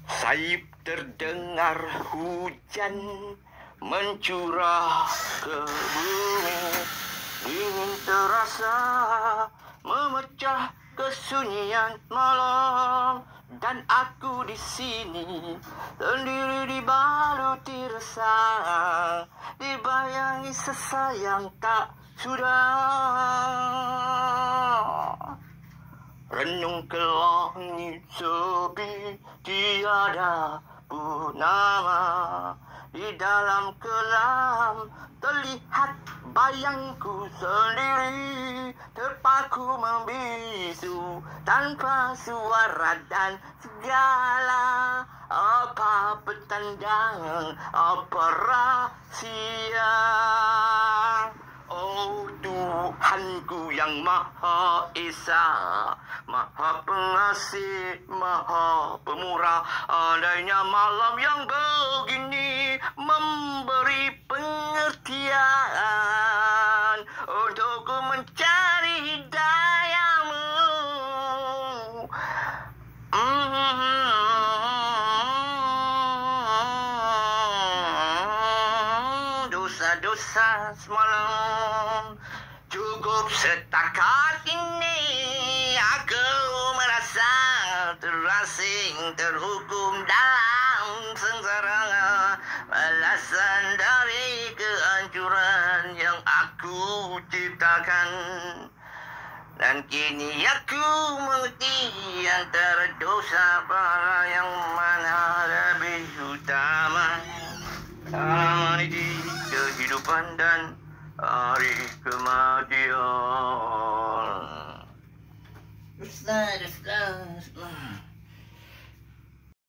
Saib terdengar hujan mencurah ke bumi. Dingin terasa memecah kesunyian malam. Dan aku di sini sendiri dibaluti resah, dibayangi sesayang tak sudah. Renung ke langit sepi tiada purnama. Di dalam kelam terlihat bayangku sendiri, terpaku membisu tanpa suara dan segala. Apa petanda, apa rahsia? Oh Tuhanku yang Maha Esa, Maha Pengasih, Maha Pemurah, andainya malam yang begini memberi pengertian untukku mencari hidayamu. Dosa-dosa semalam cukup setakat ini. Aku merasa terasing, terhukum dalam sengsara, balasan dari kehancuran yang aku ciptakan. Dan kini aku mengerti antara dosa para yang mana lebih utama. Meniti kehidupan dan hari kematian. Ustaz.